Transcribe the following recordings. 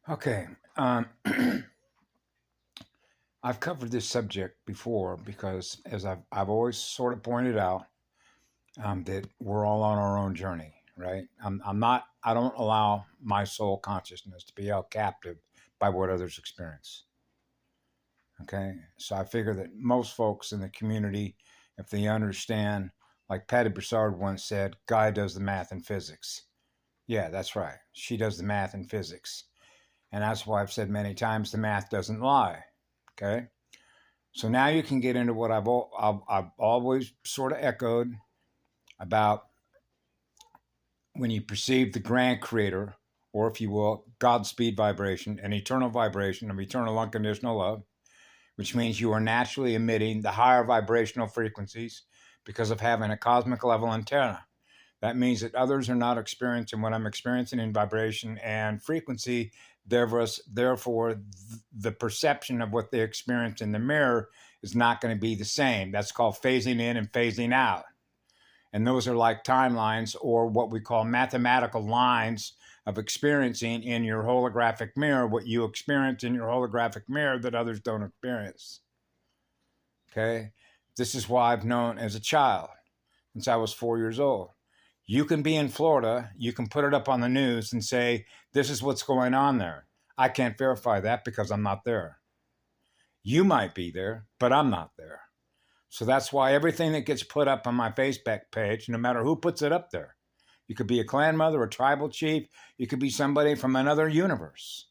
Okay. I've covered this subject before because, as I've always sort of pointed out, that we're all on our own journey, right? I'm not, I don't allow my soul consciousness to be held captive by what others experience. Okay. So I figure that most folks in the community, if they understand, like Patty Broussard once said, Guy does the math and physics. Yeah, that's right. She does the math and physics. And that's why I've said many times the math doesn't lie. Okay. So now you can get into what I've always sort of echoed about when you perceive the grand creator, or if you will, God's speed vibration, an eternal vibration of eternal unconditional love, which means you are naturally emitting the higher vibrational frequencies because of having a cosmic level antenna. That means that others are not experiencing what I'm experiencing in vibration and frequency. Therefore, the perception of what they experience in the mirror is not going to be the same. That's called phasing in and phasing out. And those are like timelines, or what we call mathematical lines of experiencing in your holographic mirror, what you experience in your holographic mirror that others don't experience. Okay? This is why I've known as a child, since I was 4 years old. You can be in Florida, you can put it up on the news and say, this is what's going on there. I can't verify that because I'm not there. You might be there, but I'm not there. So that's why everything that gets put up on my Facebook page, no matter who puts it up there, you could be a clan mother, a tribal chief, you could be somebody from another universe.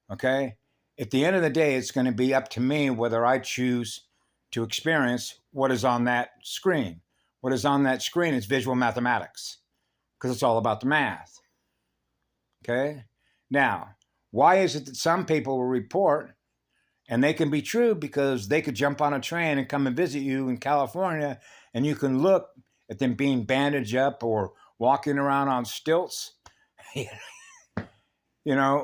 Okay? At the end of the day, it's going to be up to me whether I choose to experience what is on that screen. What is on that screen is visual mathematics, because it's all about the math. Okay? Now, why is it that some people will report, and they can be true because they could jump on a train and come and visit you in California, and you can look at them being bandaged up or walking around on stilts,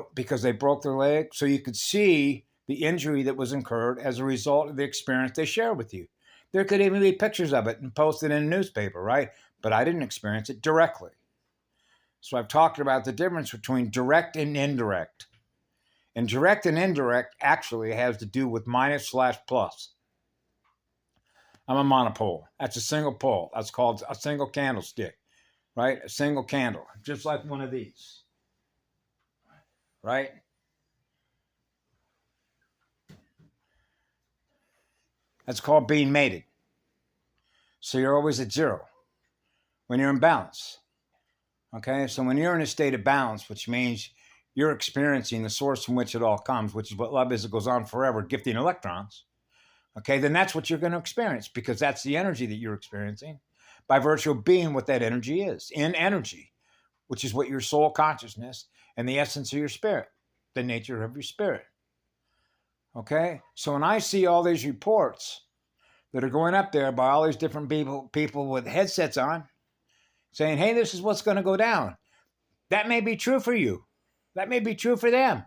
because they broke their leg. So you could see the injury that was incurred as a result of the experience they shared with you. There could even be pictures of it and posted in a newspaper, right? But I didn't experience it directly. So I've talked about the difference between direct and indirect. And direct and indirect actually has to do with minus/plus. I'm a monopole. That's a single pole. That's called a single candlestick, right? A single candle, just like one of these, right? That's called being mated. So you're always at zero when you're in balance. Okay, so when you're in a state of balance, which means you're experiencing the source from which it all comes, which is what love is, it goes on forever, gifting electrons, okay, then that's what you're going to experience, because that's the energy that you're experiencing by virtue of being what that energy is, in energy, which is what your soul consciousness and the essence of your spirit, the nature of your spirit. Okay, so when I see all these reports that are going up there by all these different people with headsets on, saying, hey, this is what's going to go down. That may be true for you. That may be true for them.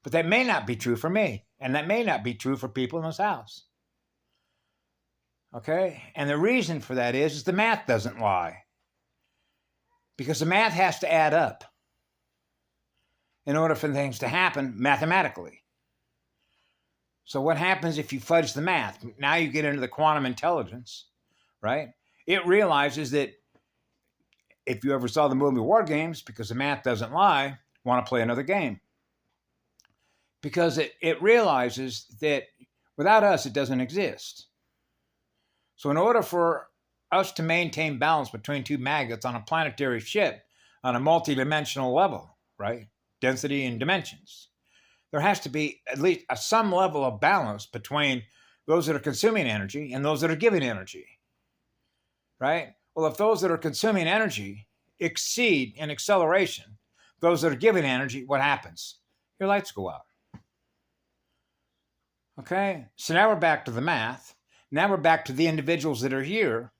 But that may not be true for me. And that may not be true for people in this house. Okay? And the reason for that is the math doesn't lie. Because the math has to add up in order for things to happen mathematically. So what happens if you fudge the math? Now you get into the quantum intelligence, right? It realizes that if you ever saw the movie War Games, because the math doesn't lie, want to play another game. Because it realizes that without us, it doesn't exist. So in order for us to maintain balance between two magnets on a planetary ship on a multidimensional level, right? Density and dimensions, there has to be at least some level of balance between those that are consuming energy and those that are giving energy, right? Well, if those that are consuming energy exceed in acceleration those that are giving energy, what happens? Your lights go out. Okay? So now we're back to the math. Now we're back to the individuals that are here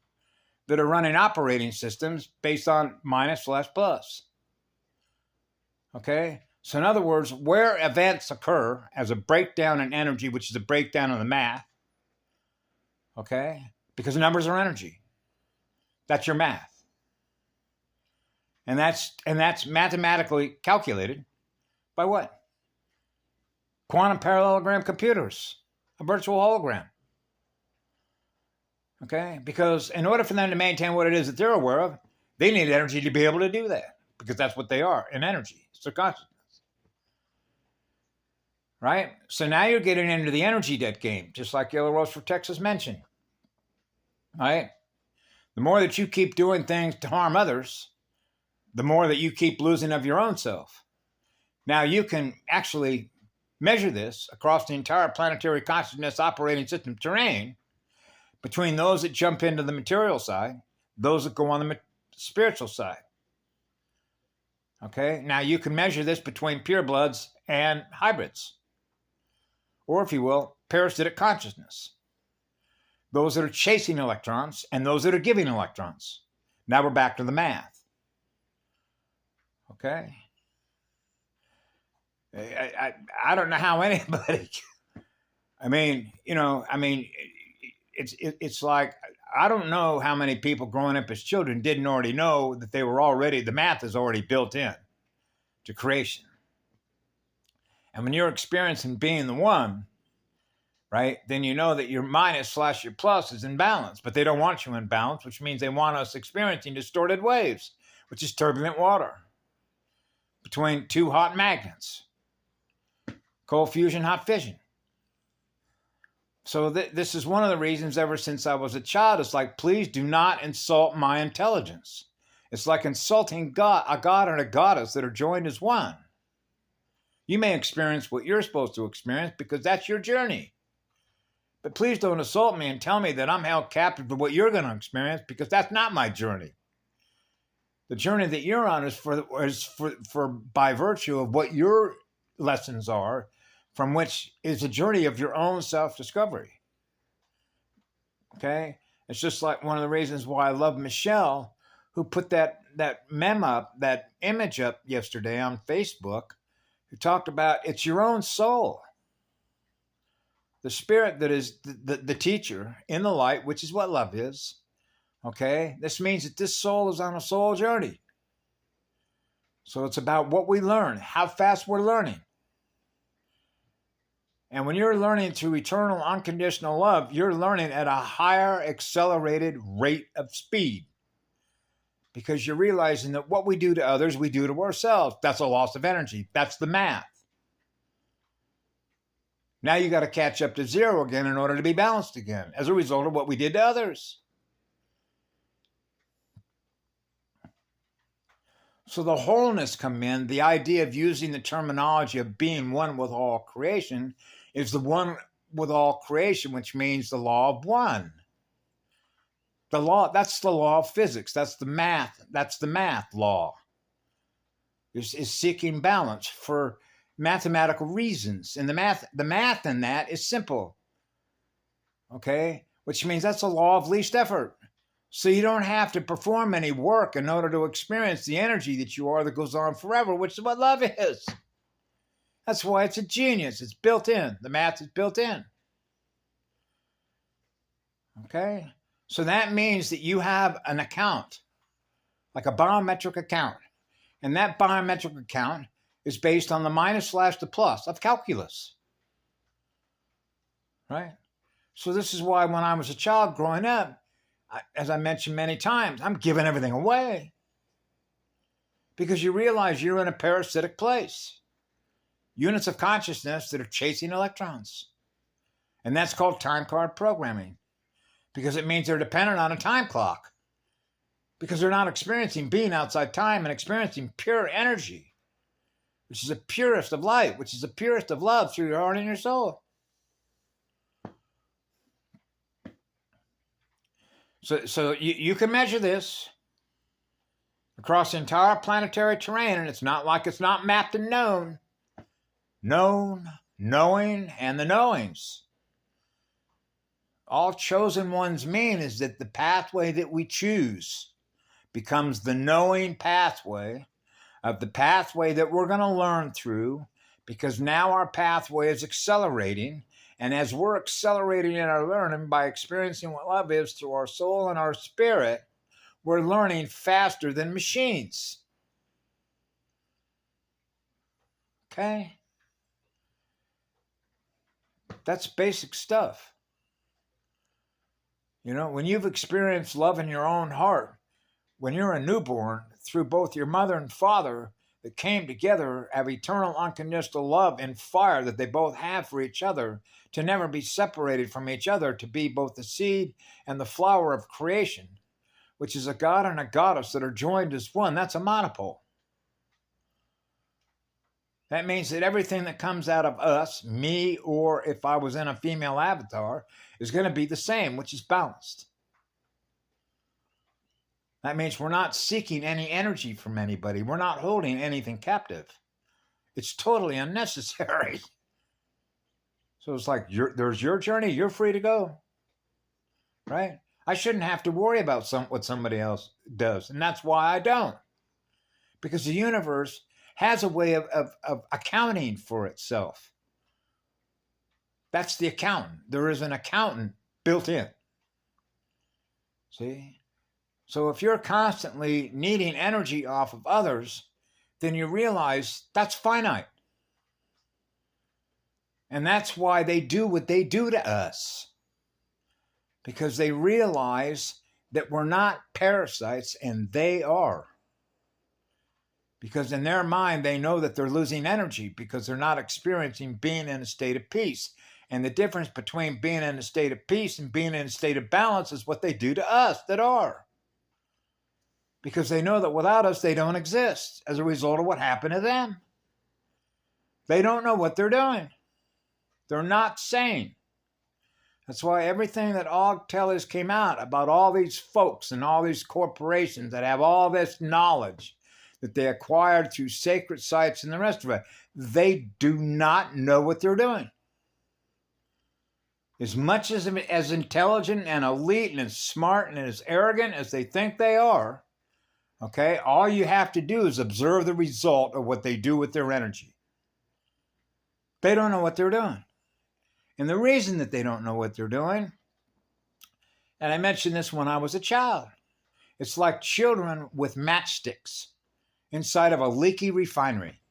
that are running operating systems based on minus/plus. Okay? So in other words, where events occur as a breakdown in energy, which is a breakdown in the math, okay? Because numbers are energy. That's your math. And that's mathematically calculated by what? quantum parallelogram computers, a virtual hologram. Okay? Because in order for them to maintain what it is that they're aware of, they need energy to be able to do that, because that's what they are, an energy. It's their consciousness. Right? So now you're getting into the energy debt game, just like Yellow Rose for Texas mentioned. Right? The more that you keep doing things to harm others, the more that you keep losing of your own self. Now you can actually measure this across the entire planetary consciousness operating system terrain between those that jump into the material side, those that go on the spiritual side. Okay? Now you can measure this between purebloods and hybrids, or if you will, parasitic consciousness. Those that are chasing electrons and those that are giving electrons. Now we're back to the math. Okay? I don't know how anybody, it's like, I don't know how many people growing up as children didn't already know that they were already, the math is already built in to creation. And when you're experiencing being the one, right, then you know that your minus / your plus is in balance, but they don't want you in balance, which means they want us experiencing distorted waves, which is turbulent water between two hot magnets, cold fusion, hot fission. So this is one of the reasons ever since I was a child, it's like, please do not insult my intelligence. It's like insulting God, a god and a goddess that are joined as one. You may experience what you're supposed to experience because that's your journey. But please don't assault me and tell me that I'm held captive to what you're going to experience, because that's not my journey. The journey that you're on is for by virtue of what your lessons are, from which is a journey of your own self-discovery. Okay? It's just like one of the reasons why I love Michelle, who put that meme up, that image up yesterday on Facebook, who talked about it's your own soul. The spirit that is the teacher in the light, which is what love is. Okay? This means that this soul is on a soul journey. So it's about what we learn, how fast we're learning. And when you're learning through eternal unconditional love, you're learning at a higher accelerated rate of speed. Because you're realizing that what we do to others, we do to ourselves. That's a loss of energy. That's the math. Now you got to catch up to zero again in order to be balanced again as a result of what we did to others. So the wholeness come in, the idea of using the terminology of being one with all creation is the one with all creation, which means the law of one. The law, that's the law of physics. That's the math law. Is seeking balance for mathematical reasons. And the math in that is simple. Okay? Which means that's a law of least effort. So you don't have to perform any work in order to experience the energy that you are that goes on forever, which is what love is. That's why it's a genius. It's built in. The math is built in. Okay? So that means that you have an account, like a biometric account. And that biometric account is based on the minus / the plus of calculus. Right? So this is why when I was a child growing up, as I mentioned many times, I'm giving everything away. Because you realize you're in a parasitic place. Units of consciousness that are chasing electrons. And that's called time card programming. Because it means they're dependent on a time clock. Because they're not experiencing being outside time and experiencing pure energy, which is the purest of light, which is the purest of love through your heart and your soul. So you can measure this across the entire planetary terrain, and it's not like it's not mapped and known. Known, knowing, and the knowings. All chosen ones mean is that the pathway that we choose becomes the knowing pathway of the pathway that we're going to learn through, because now our pathway is accelerating. And as we're accelerating in our learning by experiencing what love is through our soul and our spirit, we're learning faster than machines. Okay? That's basic stuff. You know, when you've experienced love in your own heart, when you're a newborn, through both your mother and father that came together, have eternal unconditional love and fire that they both have for each other, to never be separated from each other, to be both the seed and the flower of creation, which is a god and a goddess that are joined as one. That's a monopole. That means that everything that comes out of us, me, or if I was in a female avatar, is going to be the same, which is balanced. That means we're not seeking any energy from anybody. We're not holding anything captive. It's totally unnecessary. So it's like, there's your journey. You're free to go. Right? I shouldn't have to worry about what somebody else does. And that's why I don't. Because the universe has a way of accounting for itself. That's the accountant. There is an accountant built in. See? So if you're constantly needing energy off of others, then you realize that's finite. And that's why they do what they do to us. Because they realize that we're not parasites and they are. Because in their mind, they know that they're losing energy because they're not experiencing being in a state of peace. And the difference between being in a state of peace and being in a state of balance is what they do to us that are. Because they know that without us, they don't exist as a result of what happened to them. They don't know what they're doing. They're not sane. That's why everything that Og Tellez came out about all these folks and all these corporations that have all this knowledge that they acquired through sacred sites and the rest of it, they do not know what they're doing. As much as intelligent and elite and as smart and as arrogant as they think they are, okay, all you have to do is observe the result of what they do with their energy. They don't know what they're doing. And the reason that they don't know what they're doing, and I mentioned this when I was a child, it's like children with matchsticks inside of a leaky refinery.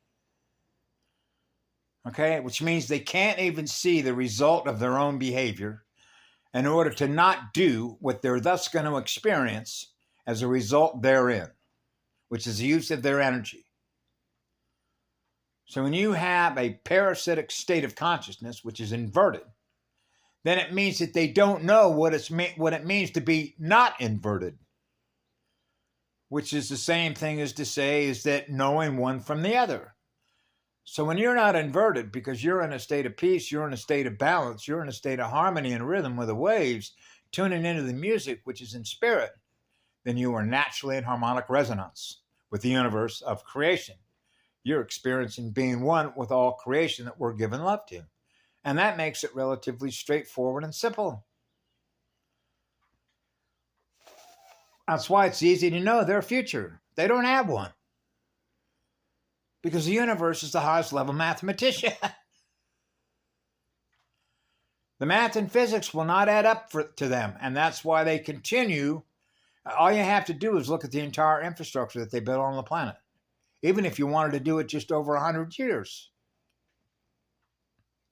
Okay, which means they can't even see the result of their own behavior in order to not do what they're thus going to experience as a result therein, which is the use of their energy. So when you have a parasitic state of consciousness, which is inverted, then it means that they don't know what it means to be not inverted, which is the same thing as to say is that knowing one from the other. So when you're not inverted, because you're in a state of peace, you're in a state of balance, you're in a state of harmony and rhythm with the waves, tuning into the music, which is in spirit, then you are naturally in harmonic resonance with the universe of creation. You're experiencing being one with all creation that we're given love to. And that makes it relatively straightforward and simple. That's why it's easy to know their future. They don't have one. Because the universe is the highest level mathematician. The math and physics will not add up to them. And that's why they continue. All you have to do is look at the entire infrastructure that they built on the planet. Even if you wanted to do it just over 100 years.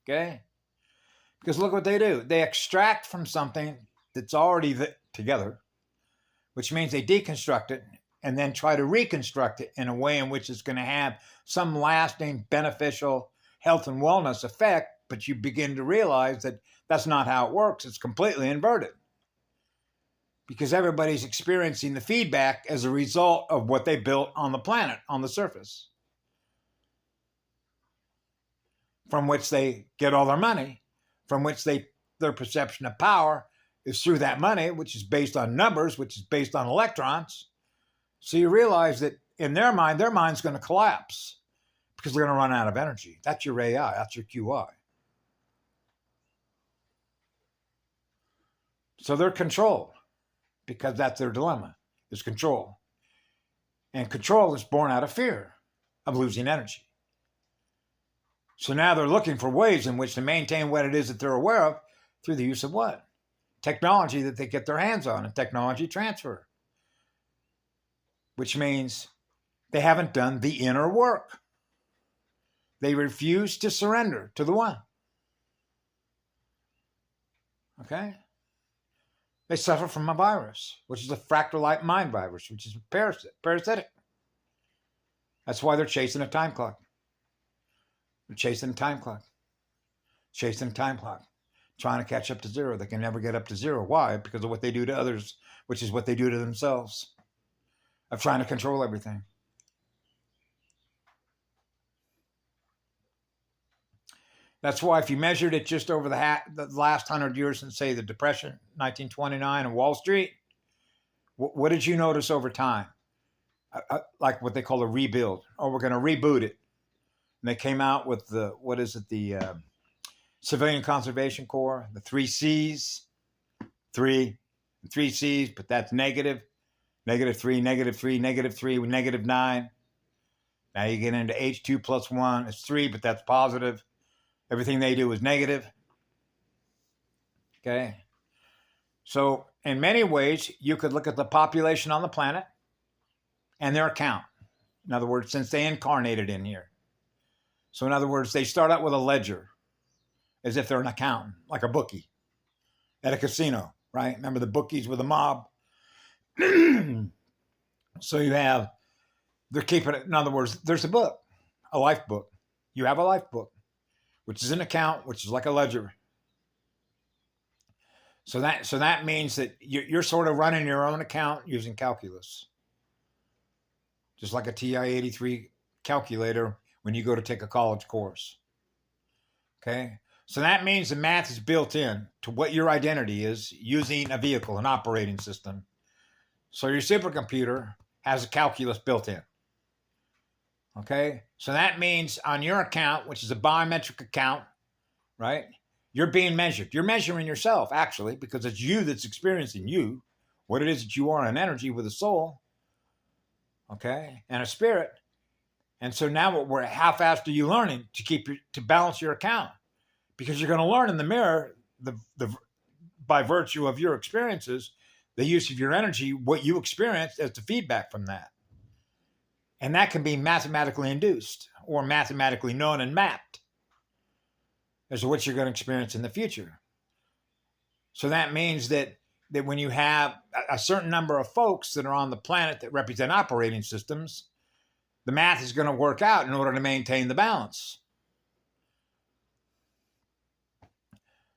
Okay? Because look what they do. They extract from something that's already together, which means they deconstruct it and then try to reconstruct it in a way in which it's going to have some lasting beneficial health and wellness effect, but you begin to realize that that's not how it works. It's completely inverted. Because everybody's experiencing the feedback as a result of what they built on the planet, on the surface, from which they get all their money, from which their perception of power is through that money, which is based on numbers, which is based on electrons. So you realize that in their mind's going to collapse because they're going to run out of energy. That's your AI. That's your QI. So they're controlled because that's their dilemma, is control. And control is born out of fear of losing energy. So now they're looking for ways in which to maintain what it is that they're aware of through the use of what? Technology that they get their hands on, and technology transfer. Which means they haven't done the inner work. They refuse to surrender to the one. Okay? They suffer from a virus, which is a fractal mind virus, which is parasitic. That's why they're chasing a time clock. They're chasing a time clock. Chasing a time clock. Trying to catch up to zero. They can never get up to zero. Why? Because of what they do to others, which is what they do to themselves. Of trying to control everything. That's why if you measured it just over the last 100 years since, say, the Depression, 1929, and Wall Street, what did you notice over time? Like what they call a rebuild. Oh, we're going to reboot it. And they came out with the Civilian Conservation Corps, the 3 C's, 3 C's, but that's negative, -3, -3, -3, -9. Now you get into H2 plus 1, it's 3, but that's positive. Everything they do is negative. Okay. So in many ways, you could look at the population on the planet and their account. In other words, since they incarnated in here. So in other words, they start out with a ledger as if they're an accountant, like a bookie at a casino, right? Remember the bookies with the mob? So they're keeping it. In other words, there's a book, a life book. You have a life book, which is an account, which is like a ledger. So that means that you're sort of running your own account using calculus. Just like a TI-83 calculator when you go to take a college course. Okay? So that means the math is built in to what your identity is using a vehicle, an operating system. So your supercomputer has a calculus built in. Okay? So that means on your account, which is a biometric account, right? You're being measured. You're measuring yourself, actually, because it's you that's experiencing you, what it is that you are, an energy with a soul, okay, and a spirit. And so now how fast are you learning to balance your account? Because you're going to learn in the mirror, by virtue of your experiences, the use of your energy, what you experienced as the feedback from that. And that can be mathematically induced or mathematically known and mapped as to what you're going to experience in the future. So that means that when you have a certain number of folks that are on the planet that represent operating systems, the math is going to work out in order to maintain the balance.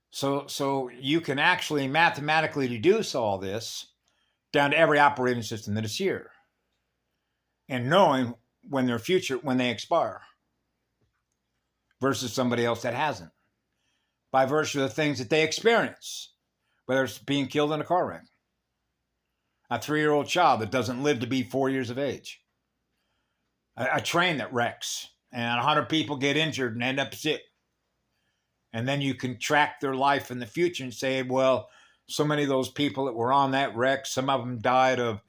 So you can actually mathematically deduce all this down to every operating system that is here, and knowing when they expire versus somebody else that hasn't, by virtue of the things that they experience, whether it's being killed in a car wreck, a 3-year-old child that doesn't live to be 4 years of age, a train that wrecks and 100 people get injured and end up sick. And then you can track their life in the future and say, well, so many of those people that were on that wreck, some of them died of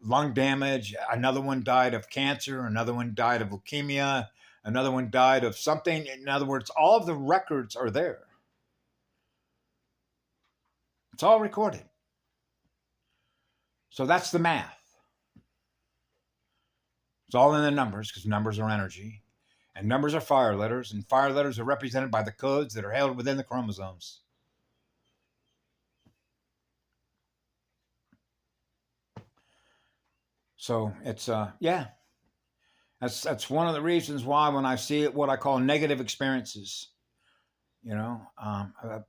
lung damage, another one died of cancer, another one died of leukemia, another one died of something. In other words, all of the records are there. It's all recorded. So that's the math. It's all in the numbers, because numbers are energy. And numbers are fire letters, and fire letters are represented by the codes that are held within the chromosomes. So it's that's one of the reasons why when I see it, what I call negative experiences, of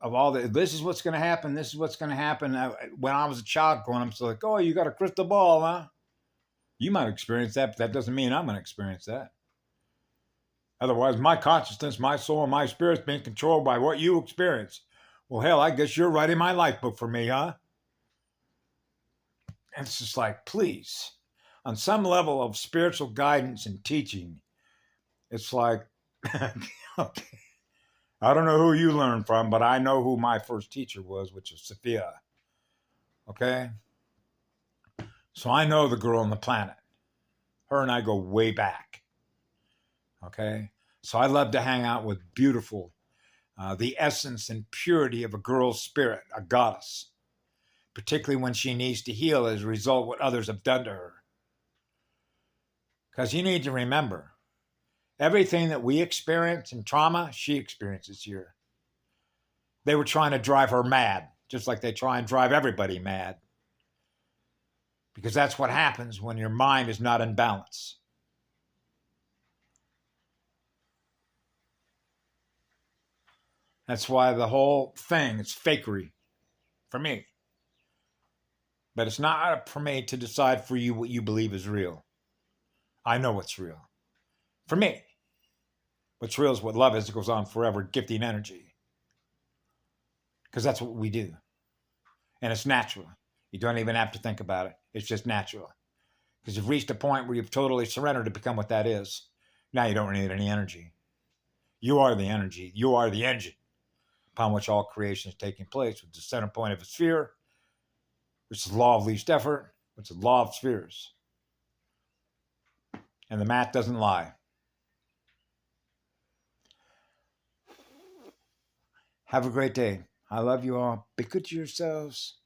all this is what's going to happen. This is what's going to happen. When I was a child growing up, so like, oh, you got a crystal ball, huh? You might experience that, but that doesn't mean I'm going to experience that. Otherwise, my consciousness, my soul, and my spirit's being controlled by what you experience. Well, hell, I guess you're writing my life book for me, huh? And it's just like, please, on some level of spiritual guidance and teaching, it's like, okay, I don't know who you learned from, but I know who my first teacher was, which was Sophia. Okay? So I know the girl on the planet. Her and I go way back. Okay? So I love to hang out with beautiful, the essence and purity of a girl's spirit, a goddess, particularly when she needs to heal as a result of what others have done to her. Because you need to remember, everything that we experience in trauma, she experiences here. They were trying to drive her mad, just like they try and drive everybody mad. Because that's what happens when your mind is not in balance. That's why the whole thing is fakery for me. But it's not up for me to decide for you what you believe is real. I know what's real. For me, what's real is what love is. It goes on forever, gifting energy. Because that's what we do. And it's natural. You don't even have to think about it. It's just natural. Because you've reached a point where you've totally surrendered to become what that is. Now you don't need any energy. You are the energy. You are the engine upon which all creation is taking place, with the center point of a sphere, which is the law of least effort, which is the law of spheres. And the math doesn't lie. Have a great day. I love you all. Be good to yourselves.